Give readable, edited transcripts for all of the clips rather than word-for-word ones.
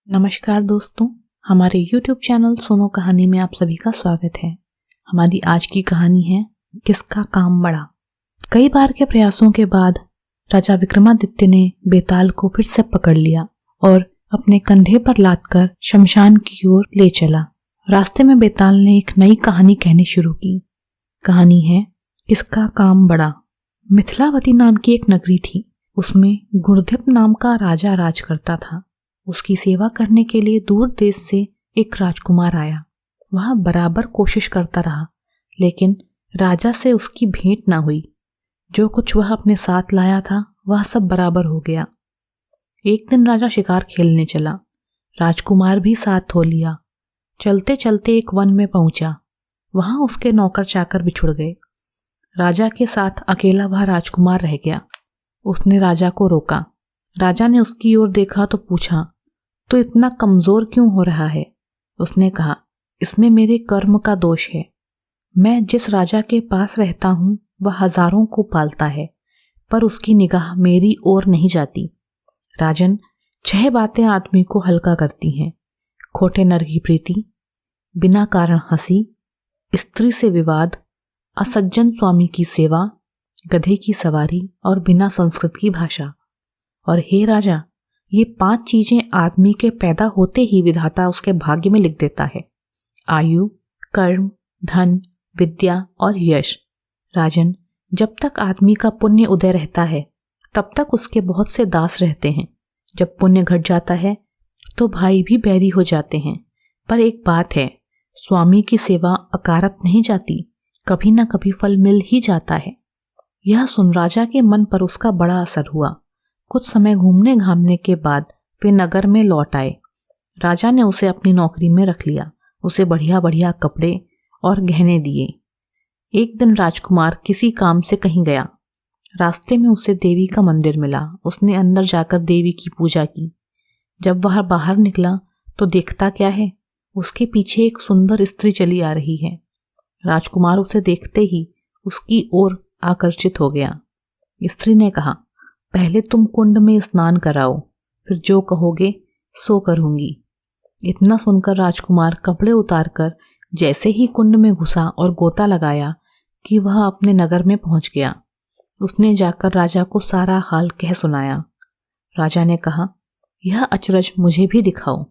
नमस्कार दोस्तों, हमारे YouTube चैनल सुनो कहानी में आप सभी का स्वागत है। हमारी आज की कहानी है किसका काम बड़ा। कई बार के प्रयासों के बाद राजा विक्रमादित्य ने बेताल को फिर से पकड़ लिया और अपने कंधे पर लादकर शमशान की ओर ले चला। रास्ते में बेताल ने एक नई कहानी कहनी शुरू की। कहानी है किसका काम बड़ा। मिथिलावती नाम की एक नगरी थी। उसमें गुणधिप नाम का राजा राज करता था। उसकी सेवा करने के लिए दूर देश से एक राजकुमार आया। वह बराबर कोशिश करता रहा, लेकिन राजा से उसकी भेंट ना हुई। जो कुछ वह अपने साथ लाया था वह सब बराबर हो गया। एक दिन राजा शिकार खेलने चला। राजकुमार भी साथ हो लिया। चलते चलते एक वन में पहुंचा। वहां उसके नौकर चाकर बिछुड़ गए। राजा के साथ अकेला वह राजकुमार रह गया। उसने राजा को रोका। राजा ने उसकी ओर देखा तो पूछा, तो इतना कमजोर क्यों हो रहा है? उसने कहा, इसमें मेरे कर्म का दोष है। मैं जिस राजा के पास रहता हूं वह हजारों को पालता है, पर उसकी निगाह मेरी ओर नहीं जाती। राजन, 6 बातें आदमी को हल्का करती हैं: खोटे नर की प्रीति, बिना कारण हंसी, स्त्री से विवाद, असज्जन स्वामी की सेवा, गधे की सवारी और बिना संस्कृत की भाषा। और हे राजा, ये 5 चीजें आदमी के पैदा होते ही विधाता उसके भाग्य में लिख देता है: आयु, कर्म, धन, विद्या और यश। राजन, जब तक आदमी का पुण्य उदय रहता है तब तक उसके बहुत से दास रहते हैं। जब पुण्य घट जाता है तो भाई भी बैरी हो जाते हैं। पर एक बात है, स्वामी की सेवा अकारत नहीं जाती, कभी ना कभी फल मिल ही जाता है। यह सुन राजा के मन पर उसका बड़ा असर हुआ। कुछ समय घूमने घामने के बाद वे नगर में लौट आए। राजा ने उसे अपनी नौकरी में रख लिया। उसे बढ़िया बढ़िया कपड़े और गहने दिए। एक दिन राजकुमार किसी काम से कहीं गया। रास्ते में उसे देवी का मंदिर मिला। उसने अंदर जाकर देवी की पूजा की। जब वह बाहर निकला तो देखता क्या है, उसके पीछे एक सुंदर स्त्री चली आ रही है। राजकुमार उसे देखते ही उसकी ओर आकर्षित हो गया। स्त्री ने कहा, पहले तुम कुंड में स्नान कराओ, फिर जो कहोगे सो करूंगी। इतना सुनकर राजकुमार कपड़े उतारकर जैसे ही कुंड में घुसा और गोता लगाया कि वह अपने नगर में पहुंच गया। उसने जाकर राजा को सारा हाल कह सुनाया। राजा ने कहा, यह अचरज मुझे भी दिखाओ।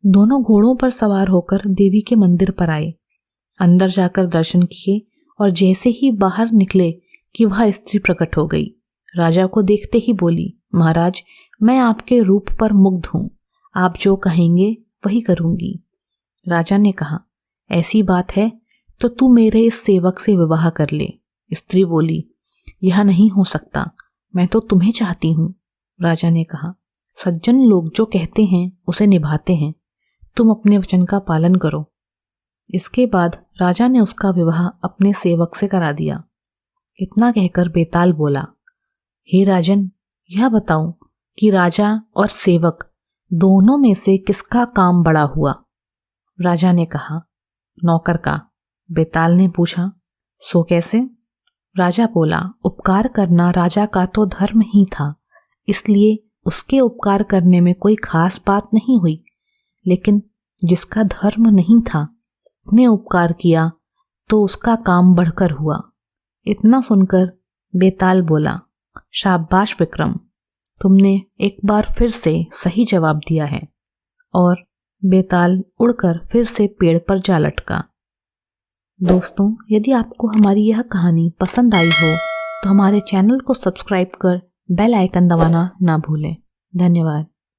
दोनों घोड़ों पर सवार होकर देवी के मंदिर पर आए। अंदर जाकर दर्शन किए और जैसे ही बाहर निकले कि वह स्त्री प्रकट हो गई। राजा को देखते ही बोली, महाराज, मैं आपके रूप पर मुग्ध हूं। आप जो कहेंगे वही करूंगी। राजा ने कहा, ऐसी बात है तो तू मेरे इस सेवक से विवाह कर ले। स्त्री बोली, यह नहीं हो सकता, मैं तो तुम्हें चाहती हूं। राजा ने कहा, सज्जन लोग जो कहते हैं उसे निभाते हैं, तुम अपने वचन का पालन करो। इसके बाद राजा ने उसका विवाह अपने सेवक से करा दिया। इतना कहकर बेताल बोला, हे राजन, यह बताऊं कि राजा और सेवक दोनों में से किसका काम बड़ा हुआ? राजा ने कहा, नौकर का। बेताल ने पूछा, सो कैसे? राजा बोला, उपकार करना राजा का तो धर्म ही था, इसलिए उसके उपकार करने में कोई खास बात नहीं हुई। लेकिन जिसका धर्म नहीं था, ने उपकार किया तो उसका काम बढ़कर हुआ। इतना सुनकर बेताल बोला, शाबाश विक्रम, तुमने एक बार फिर से सही जवाब दिया है। और बेताल उड़कर फिर से पेड़ पर जा लटका। दोस्तों, यदि आपको हमारी यह कहानी पसंद आई हो तो हमारे चैनल को सब्सक्राइब कर बेल आइकन दबाना ना भूलें। धन्यवाद।